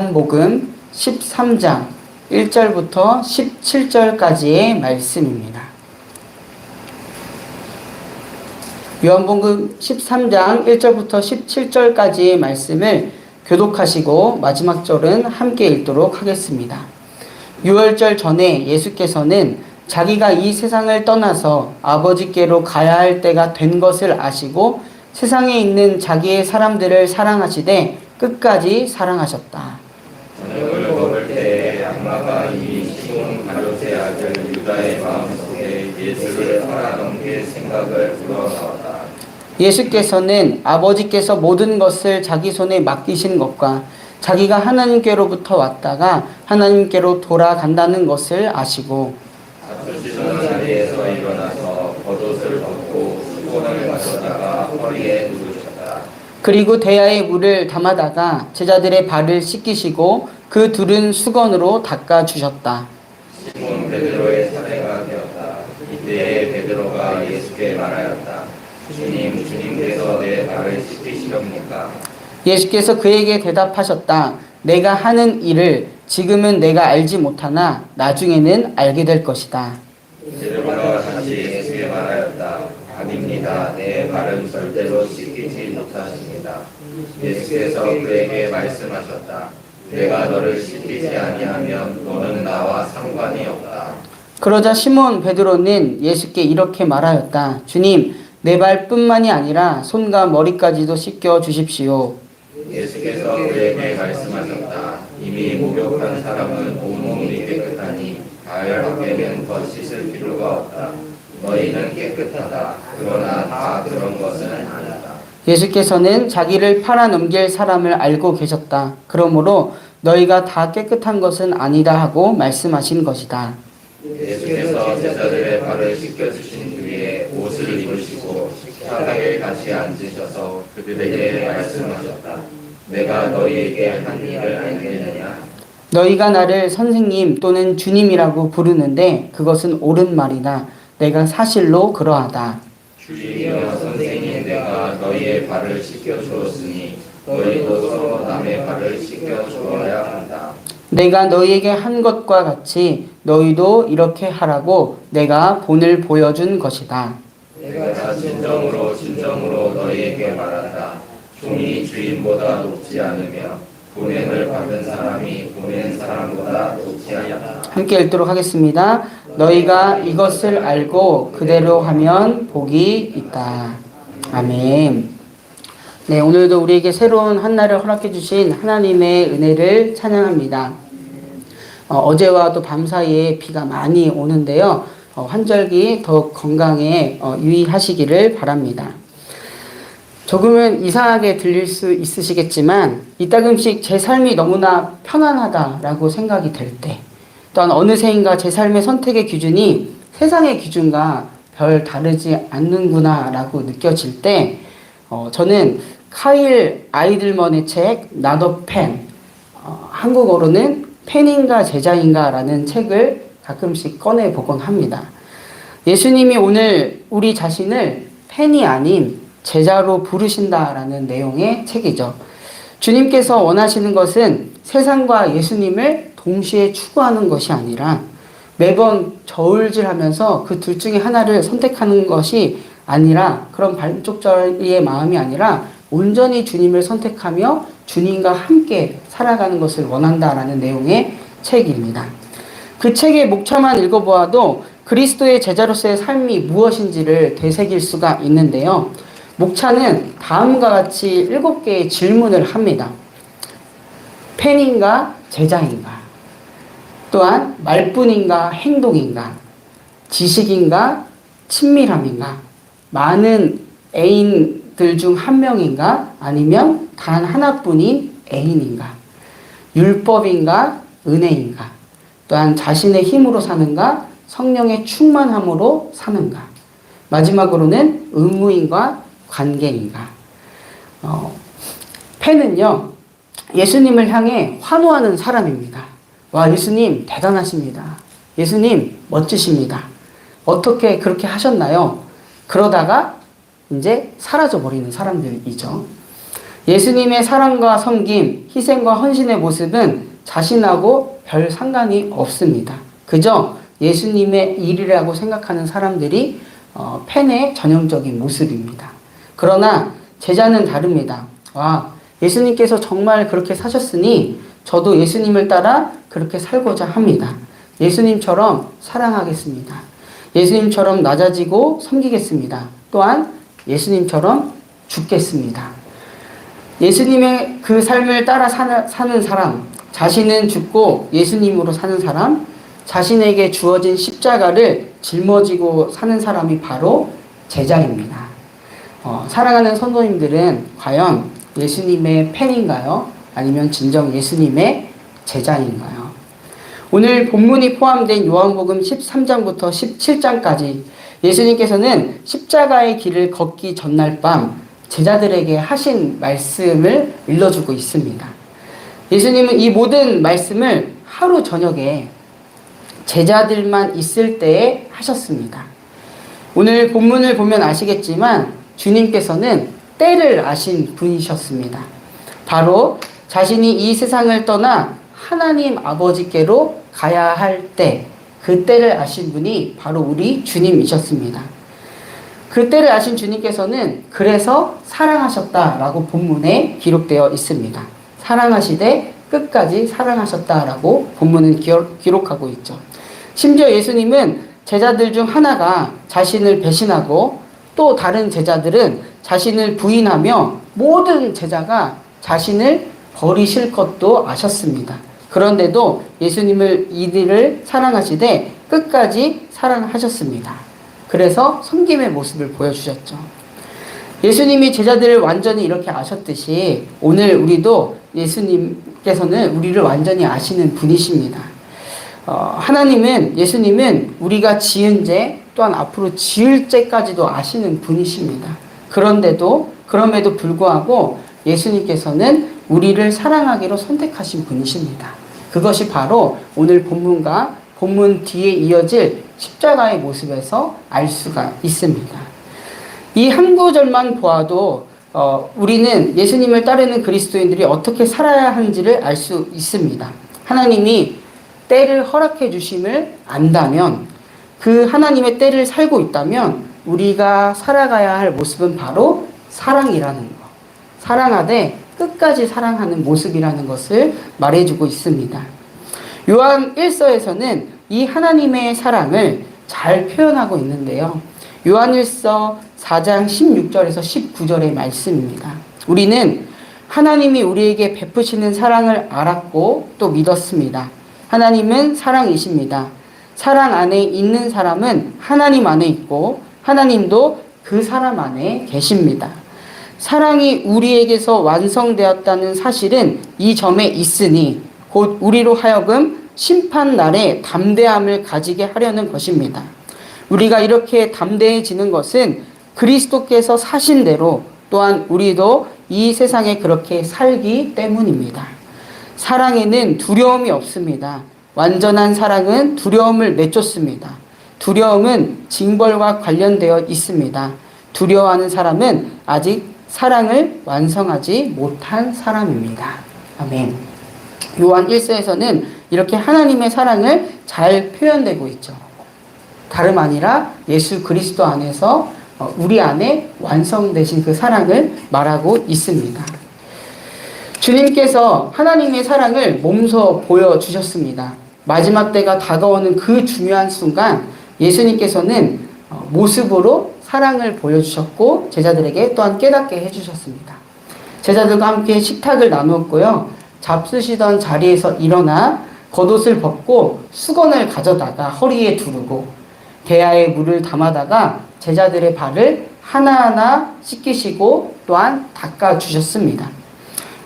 요한복음 13장 1절부터 17절까지의 말씀입니다. 요한복음 13장 1절부터 17절까지의 말씀을 교독하시고 마지막 절은 함께 읽도록 하겠습니다. 유월절 전에 예수께서는 자기가 이 세상을 떠나서 아버지께로 가야 할 때가 된 것을 아시고 세상에 있는 자기의 사람들을 사랑하시되 끝까지 사랑하셨다. 저녁을 먹을 때에 악마가 이미 시몬 가룟의 아들 유다의 마음속에 예수를 팔아넘길 생각을 불어넣었다. 예수께서는 아버지께서 모든 것을 자기 손에 맡기신 것과 자기가 하나님께로부터 왔다가 하나님께로 돌아간다는 것을 아시고 다투시던 자리에서 일어나서 겉옷을 벗고 수건을 가져다가 허리에 두르셨다. 그리고 대야에 물을 담아다가 제자들의 발을 씻기시고 그 둘은 수건으로 닦아주셨다. 시몬 베드로의 차례가 되었다. 이때에 베드로가 예수께 말하였다. 주님, 주님께서 내 발을 씻기시렵니까? 예수께서 그에게 대답하셨다. 내가 하는 일을 지금은 내가 알지 못하나 나중에는 알게 될 것이다. 베드로가 다시 예수께 말하였다. 아닙니다. 내 발은 절대로 씻기지 못하십니다. 예수께서 그에게 말씀하셨다. 내가 너를 씻기지 아니하면 너는 나와 상관이 없다. 그러자 시몬 베드로는 예수께 이렇게 말하였다. 주님, 내 발뿐만이 아니라 손과 머리까지도 씻겨 주십시오. 예수께서 그에게 말씀하셨다. 이미 목욕한 사람은 온몸이 깨끗하니 발 밖에는 더 씻을 필요가 없다. 너희는 깨끗하다. 그러나 다 그런 것은 아니다. 예수께서는 자기를 팔아넘길 사람을 알고 계셨다. 그러므로 너희가 다 깨끗한 것은 아니다 하고 말씀하신 것이다. 예수께서 제자들의 발을 씻겨주신 뒤에 옷을 입으시고 식탁에 같이 앉으셔서 그들에게 말씀하셨다. 내가 너희에게 한 일을 알겠느냐? 너희가 나를 선생님 또는 주님이라고 부르는데 그것은 옳은 말이다. 내가 사실로 그러하다. 주이여 선생님, 내가 너희의 발을 씻겨주었으니 너희도 서로 남의 발을 씻겨주어야 한다. 내가 너희에게 한 것과 같이 너희도 이렇게 하라고 내가 본을 보여준 것이다. 내가 진정으로 너희에게 말한다. 종이 주인보다 높지 않으며 보냄을 받은 사람이 보낸 사람보다 높지 않다. 함께 읽도록 하겠습니다. 너희가 이것을 알고 그대로 하면 복이 있다. 아멘. 네, 오늘도 우리에게 새로운 한 날을 허락해 주신 하나님의 은혜를 찬양합니다. 어제와 또 밤 사이에 비가 많이 오는데요. 환절기 더욱 건강에 유의하시기를 바랍니다. 조금은 이상하게 들릴 수 있으시겠지만 이따금씩 제 삶이 너무나 편안하다라고 생각이 될 때, 또한 어느새인가 제 삶의 선택의 기준이 세상의 기준과 별 다르지 않는구나라고 느껴질 때 저는 카일 아이들먼의 책 Not a Fan, 한국어로는 팬인가 제자인가 라는 책을 가끔씩 꺼내보곤 합니다. 예수님이 오늘 우리 자신을 팬이 아닌 제자로 부르신다라는 내용의 책이죠. 주님께서 원하시는 것은 세상과 예수님을 동시에 추구하는 것이 아니라 매번 저울질하면서 그 둘 중에 하나를 선택하는 것이 아니라, 그런 반쪽짜리의 마음이 아니라 온전히 주님을 선택하며 주님과 함께 살아가는 것을 원한다라는 내용의 책입니다. 그 책의 목차만 읽어보아도 그리스도의 제자로서의 삶이 무엇인지를 되새길 수가 있는데요. 목차는 다음과 같이 7개의 질문을 합니다. 팬인가 제자인가? 또한 말뿐인가 행동인가? 지식인가 친밀함인가? 많은 애인들 중 한 명인가? 아니면 단 하나뿐인 애인인가? 율법인가? 은혜인가? 또한 자신의 힘으로 사는가? 성령의 충만함으로 사는가? 마지막으로는 의무인가? 관계인가? 팬은요, 예수님을 향해 환호하는 사람입니다. 와, 예수님 대단하십니다. 예수님 멋지십니다. 어떻게 그렇게 하셨나요? 그러다가 이제 사라져버리는 사람들이죠. 예수님의 사랑과 섬김, 희생과 헌신의 모습은 자신하고 별 상관이 없습니다. 그저 예수님의 일이라고 생각하는 사람들이 팬의 전형적인 모습입니다. 그러나 제자는 다릅니다. 예수님께서 정말 그렇게 사셨으니 저도 예수님을 따라 그렇게 살고자 합니다. 예수님처럼 사랑하겠습니다. 예수님처럼 낮아지고 섬기겠습니다. 또한 예수님처럼 죽겠습니다. 예수님의 그 삶을 따라 사는 사람, 자신은 죽고 예수님으로 사는 사람, 자신에게 주어진 십자가를 짊어지고 사는 사람이 바로 제자입니다. 사랑하는 성도님들은 과연 예수님의 팬인가요? 아니면 진정 예수님의 제자인가요? 오늘 본문이 포함된 요한복음 13장부터 17장까지 예수님께서는 십자가의 길을 걷기 전날 밤 제자들에게 하신 말씀을 일러주고 있습니다. 예수님은 이 모든 말씀을 하루 저녁에 제자들만 있을 때에 하셨습니다. 오늘 본문을 보면 아시겠지만 주님께서는 때를 아신 분이셨습니다. 바로 자신이 이 세상을 떠나 하나님 아버지께로 가야 할 때, 그 때를 아신 분이 바로 우리 주님이셨습니다. 그 때를 아신 주님께서는 그래서 사랑하셨다라고 본문에 기록되어 있습니다. 사랑하시되 끝까지 사랑하셨다라고 본문은 기록하고 있죠. 심지어 예수님은 제자들 중 하나가 자신을 배신하고 또 다른 제자들은 자신을 부인하며 모든 제자가 자신을 버리실 것도 아셨습니다. 그런데도 예수님을 이들을 사랑하시되 끝까지 사랑하셨습니다. 그래서 섬김의 모습을 보여주셨죠. 예수님이 제자들을 완전히 이렇게 아셨듯이 오늘 우리도 예수님께서는 우리를 완전히 아시는 분이십니다. 예수님은 우리가 지은 죄 또한 앞으로 지을 죄까지도 아시는 분이십니다. 그럼에도 불구하고 예수님께서는 우리를 사랑하기로 선택하신 분이십니다. 그것이 바로 오늘 본문 뒤에 이어질 십자가의 모습에서 알 수가 있습니다. 이 한 구절만 보아도 우리는 예수님을 따르는 그리스도인들이 어떻게 살아야 하는지를 알 수 있습니다. 하나님이 때를 허락해 주심을 안다면, 그 하나님의 때를 살고 있다면 우리가 살아가야 할 모습은 바로 사랑이라는 것, 사랑하되 끝까지 사랑하는 모습이라는 것을 말해주고 있습니다. 요한 1서에서는 이 하나님의 사랑을 잘 표현하고 있는데요. 요한 1서 4장 16절에서 19절의 말씀입니다. 우리는 하나님이 우리에게 베푸시는 사랑을 알았고 또 믿었습니다. 하나님은 사랑이십니다. 사랑 안에 있는 사람은 하나님 안에 있고 하나님도 그 사람 안에 계십니다. 사랑이 우리에게서 완성되었다는 사실은 이 점에 있으니 곧 우리로 하여금 심판날에 담대함을 가지게 하려는 것입니다. 우리가 이렇게 담대해지는 것은 그리스도께서 사신 대로 또한 우리도 이 세상에 그렇게 살기 때문입니다. 사랑에는 두려움이 없습니다. 완전한 사랑은 두려움을 내쫓습니다. 두려움은 징벌과 관련되어 있습니다. 두려워하는 사람은 아직 사랑을 완성하지 못한 사람입니다. 아멘. 요한 1서에서는 이렇게 하나님의 사랑을 잘 표현되고 있죠. 다름 아니라 예수 그리스도 안에서 우리 안에 완성되신 그 사랑을 말하고 있습니다. 주님께서 하나님의 사랑을 몸소 보여주셨습니다. 마지막 때가 다가오는 그 중요한 순간 예수님께서는 모습으로 사랑을 보여주셨고 제자들에게 또한 깨닫게 해주셨습니다. 제자들과 함께 식탁을 나누었고요. 잡수시던 자리에서 일어나 겉옷을 벗고 수건을 가져다가 허리에 두르고 대야에 물을 담아다가 제자들의 발을 하나하나 씻기시고 또한 닦아주셨습니다.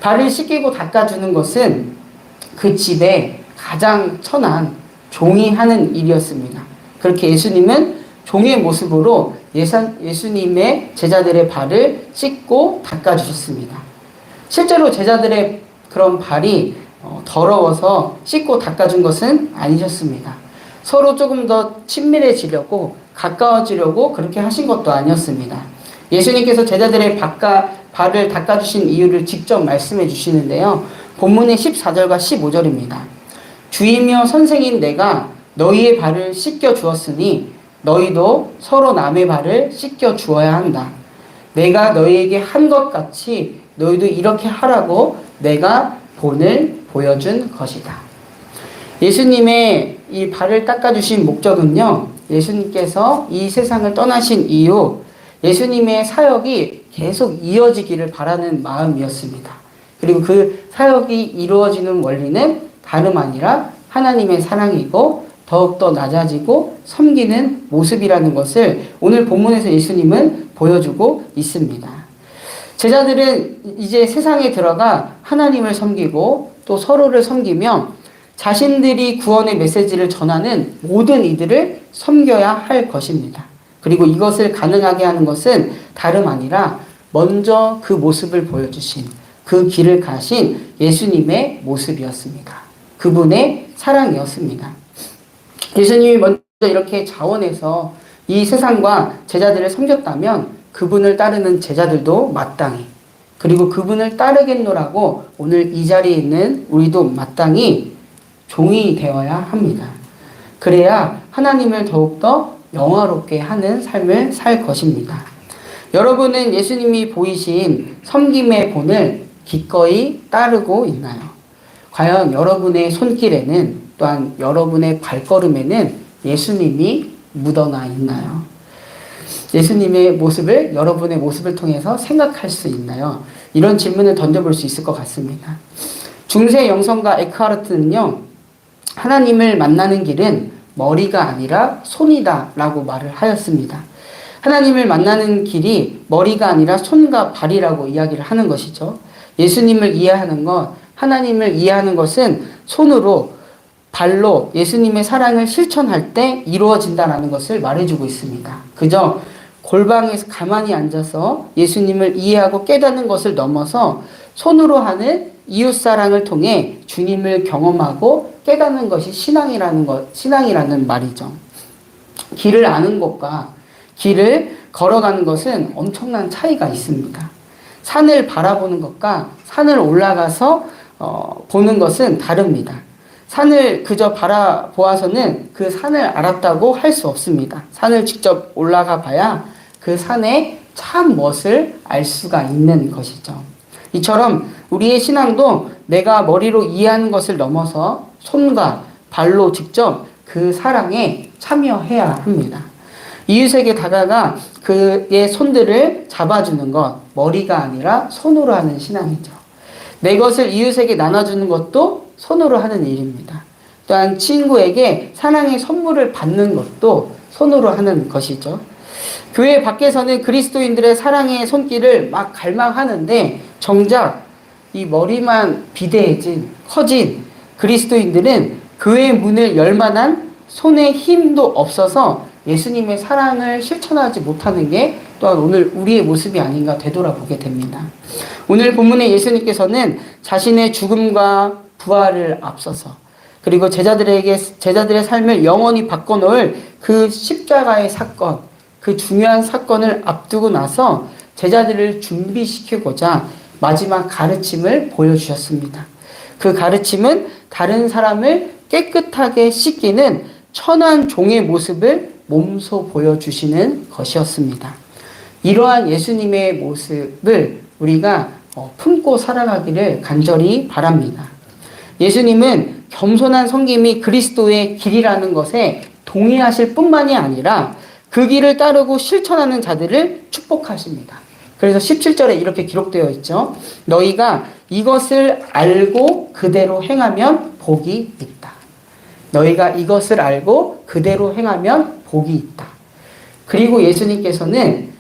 발을 씻기고 닦아주는 것은 그 집에 가장 천한 종이 하는 일이었습니다. 그렇게 예수님은 종의 모습으로 예수님의 제자들의 발을 씻고 닦아주셨습니다. 실제로 제자들의 그런 발이 더러워서 씻고 닦아준 것은 아니셨습니다. 서로 조금 더 친밀해지려고 가까워지려고 그렇게 하신 것도 아니었습니다. 예수님께서 제자들의 발을 닦아주신 이유를 직접 말씀해 주시는데요. 본문의 14절과 15절입니다. 주이며 선생인 내가 너희의 발을 씻겨 주었으니 너희도 서로 남의 발을 씻겨 주어야 한다. 내가 너희에게 한 것 같이 너희도 이렇게 하라고 내가 본을 보여준 것이다. 예수님의 이 발을 닦아주신 목적은요, 예수님께서 이 세상을 떠나신 이후 예수님의 사역이 계속 이어지기를 바라는 마음이었습니다. 그리고 그 사역이 이루어지는 원리는 다름 아니라 하나님의 사랑이고 더욱더 낮아지고 섬기는 모습이라는 것을 오늘 본문에서 예수님은 보여주고 있습니다. 제자들은 이제 세상에 들어가 하나님을 섬기고 또 서로를 섬기며 자신들이 구원의 메시지를 전하는 모든 이들을 섬겨야 할 것입니다. 그리고 이것을 가능하게 하는 것은 다름 아니라 먼저 그 모습을 보여주신, 그 길을 가신 예수님의 모습이었습니다. 그분의 사랑이었습니다. 예수님이 먼저 이렇게 자원해서 이 세상과 제자들을 섬겼다면 그분을 따르는 제자들도 마땅히, 그리고 그분을 따르겠노라고 오늘 이 자리에 있는 우리도 마땅히 종이 되어야 합니다. 그래야 하나님을 더욱더 영화롭게 하는 삶을 살 것입니다. 여러분은 예수님이 보이신 섬김의 본을 기꺼이 따르고 있나요? 과연 여러분의 손길에는, 또한 여러분의 발걸음에는 예수님이 묻어나 있나요? 예수님의 모습을 여러분의 모습을 통해서 생각할 수 있나요? 이런 질문을 던져볼 수 있을 것 같습니다. 중세 영성가 에크하르트는요, 하나님을 만나는 길은 머리가 아니라 손이다 라고 말을 하였습니다. 하나님을 만나는 길이 머리가 아니라 손과 발이라고 이야기를 하는 것이죠. 예수님을 이해하는 것, 하나님을 이해하는 것은 손으로, 발로 예수님의 사랑을 실천할 때 이루어진다는 것을 말해주고 있습니다. 그저 골방에서 가만히 앉아서 예수님을 이해하고 깨닫는 것을 넘어서 손으로 하는 이웃사랑을 통해 주님을 경험하고 깨닫는 것이 신앙이라는 말이죠. 길을 아는 것과 길을 걸어가는 것은 엄청난 차이가 있습니다. 산을 바라보는 것과 산을 올라가서 보는 것은 다릅니다. 산을 그저 바라보아서는 그 산을 알았다고 할 수 없습니다. 산을 직접 올라가 봐야 그 산의 참 멋을 알 수가 있는 것이죠. 이처럼 우리의 신앙도 내가 머리로 이해하는 것을 넘어서 손과 발로 직접 그 사랑에 참여해야 합니다. 이웃에게 다가가 그의 손들을 잡아주는 것, 머리가 아니라 손으로 하는 신앙이죠. 내 것을 이웃에게 나눠주는 것도 손으로 하는 일입니다. 또한 친구에게 사랑의 선물을 받는 것도 손으로 하는 것이죠. 교회 밖에서는 그리스도인들의 사랑의 손길을 막 갈망하는데 정작 이 머리만 비대해진, 커진 그리스도인들은 교회 문을 열 만한 손에 힘도 없어서 예수님의 사랑을 실천하지 못하는 게 또한 오늘 우리의 모습이 아닌가 되돌아보게 됩니다. 오늘 본문의 예수님께서는 자신의 죽음과 부활을 앞서서 그리고 제자들의 삶을 영원히 바꿔놓을 그 십자가의 사건, 그 중요한 사건을 앞두고 나서 제자들을 준비시키고자 마지막 가르침을 보여주셨습니다. 그 가르침은 다른 사람을 깨끗하게 씻기는 천한 종의 모습을 몸소 보여주시는 것이었습니다. 이러한 예수님의 모습을 우리가 품고 살아가기를 간절히 바랍니다. 예수님은 겸손한 섬김이 그리스도의 길이라는 것에 동의하실 뿐만이 아니라 그 길을 따르고 실천하는 자들을 축복하십니다. 그래서 17절에 이렇게 기록되어 있죠. 너희가 이것을 알고 그대로 행하면 복이 있다. 너희가 이것을 알고 그대로 행하면 복이 있다. 그리고 예수님께서는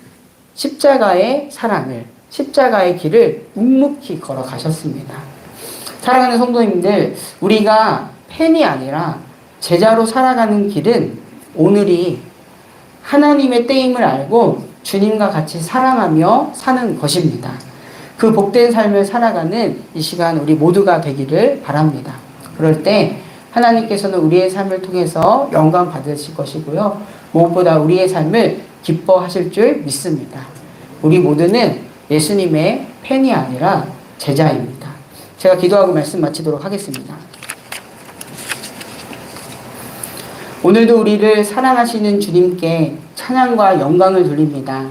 십자가의 사랑을, 십자가의 길을 묵묵히 걸어가셨습니다. 사랑하는 성도님들, 우리가 팬이 아니라 제자로 살아가는 길은 오늘이 하나님의 때임을 알고 주님과 같이 사랑하며 사는 것입니다. 그 복된 삶을 살아가는 이 시간 우리 모두가 되기를 바랍니다. 그럴 때 하나님께서는 우리의 삶을 통해서 영광 받으실 것이고요. 무엇보다 우리의 삶을 기뻐하실 줄 믿습니다. 우리 모두는 예수님의 팬이 아니라 제자입니다. 제가 기도하고 말씀 마치도록 하겠습니다. 오늘도 우리를 사랑하시는 주님께 찬양과 영광을 돌립니다.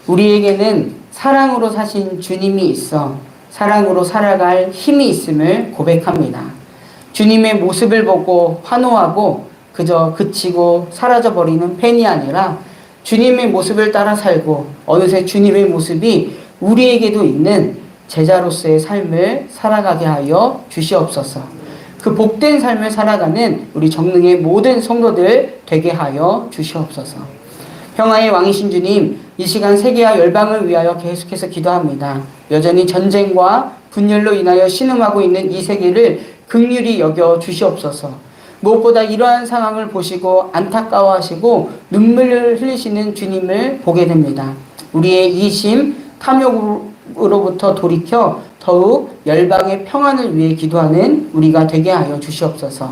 우리에게는 사랑으로 사신 주님이 있어 사랑으로 살아갈 힘이 있음을 고백합니다. 주님의 모습을 보고 환호하고 그저 그치고 사라져버리는 팬이 아니라 주님의 모습을 따라 살고 어느새 주님의 모습이 우리에게도 있는 제자로서의 삶을 살아가게 하여 주시옵소서. 그 복된 삶을 살아가는 우리 정릉의 모든 성도들 되게 하여 주시옵소서. 평화의 왕이신 주님, 이 시간 세계와 열방을 위하여 계속해서 기도합니다. 여전히 전쟁과 분열로 인하여 신음하고 있는 이 세계를 긍휼히 여겨 주시옵소서. 무엇보다 이러한 상황을 보시고 안타까워하시고 눈물을 흘리시는 주님을 보게 됩니다. 우리의 이심, 탐욕으로부터 돌이켜 더욱 열방의 평안을 위해 기도하는 우리가 되게 하여 주시옵소서.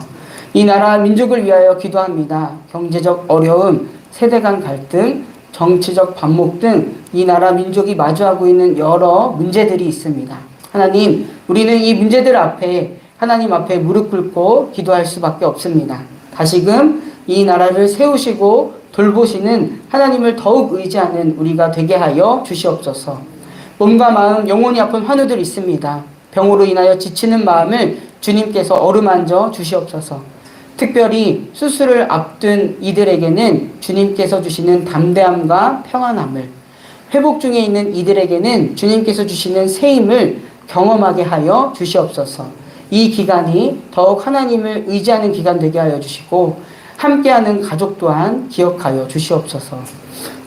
이 나라 민족을 위하여 기도합니다. 경제적 어려움, 세대 간 갈등, 정치적 반목 등 이 나라 민족이 마주하고 있는 여러 문제들이 있습니다. 하나님, 우리는 이 문제들 앞에 하나님 앞에 무릎 꿇고 기도할 수밖에 없습니다. 다시금 이 나라를 세우시고 돌보시는 하나님을 더욱 의지하는 우리가 되게 하여 주시옵소서. 몸과 마음, 영혼이 아픈 환우들이 있습니다. 병으로 인하여 지치는 마음을 주님께서 어루만져 주시옵소서. 특별히 수술을 앞둔 이들에게는 주님께서 주시는 담대함과 평안함을, 회복 중에 있는 이들에게는 주님께서 주시는 새 힘을 경험하게 하여 주시옵소서. 이 기간이 더욱 하나님을 의지하는 기간 되게 하여 주시고 함께하는 가족 또한 기억하여 주시옵소서.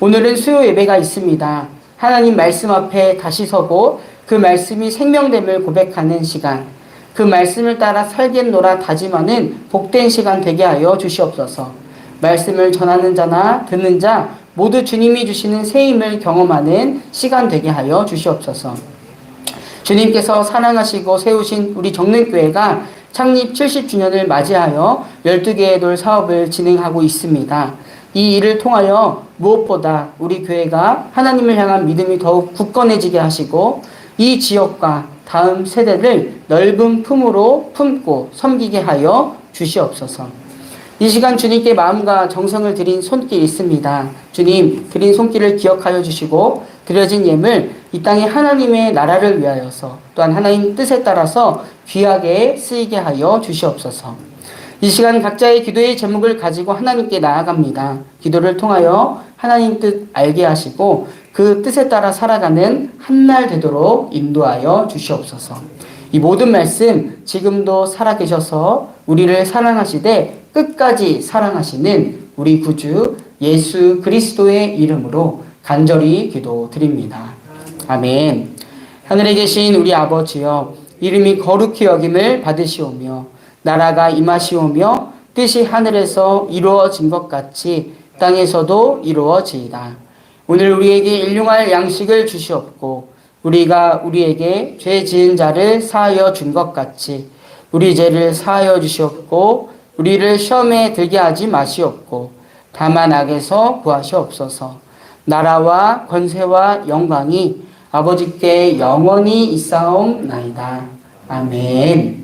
오늘은 수요 예배가 있습니다. 하나님 말씀 앞에 다시 서고 그 말씀이 생명됨을 고백하는 시간, 그 말씀을 따라 살겠노라 다짐하는 복된 시간 되게 하여 주시옵소서. 말씀을 전하는 자나 듣는 자 모두 주님이 주시는 새 힘을 경험하는 시간 되게 하여 주시옵소서. 주님께서 사랑하시고 세우신 우리 정릉교회가 창립 70주년을 맞이하여 12개의 돌 사업을 진행하고 있습니다. 이 일을 통하여 무엇보다 우리 교회가 하나님을 향한 믿음이 더욱 굳건해지게 하시고 이 지역과 다음 세대를 넓은 품으로 품고 섬기게 하여 주시옵소서. 이 시간 주님께 마음과 정성을 드린 손길 있습니다. 주님, 드린 손길을 기억하여 주시고 드려진 예물 이 땅에 하나님의 나라를 위하여서 또한 하나님 뜻에 따라서 귀하게 쓰이게 하여 주시옵소서. 이 시간 각자의 기도의 제목을 가지고 하나님께 나아갑니다. 기도를 통하여 하나님 뜻 알게 하시고 그 뜻에 따라 살아가는 한날 되도록 인도하여 주시옵소서. 이 모든 말씀 지금도 살아계셔서 우리를 사랑하시되 끝까지 사랑하시는 우리 구주 예수 그리스도의 이름으로 간절히 기도드립니다. 아멘. 하늘에 계신 우리 아버지여, 이름이 거룩히 여김을 받으시오며 나라가 임하시오며 뜻이 하늘에서 이루어진 것 같이 땅에서도 이루어지이다. 오늘 우리에게 일용할 양식을 주시옵고 우리가 우리에게 죄 지은 자를 사하여 준 것 같이 우리 죄를 사하여 주시옵고 우리를 시험에 들게 하지 마시옵고 다만 악에서 구하시옵소서. 나라와 권세와 영광이 아버지께 영원히 있사옵나이다. 아멘.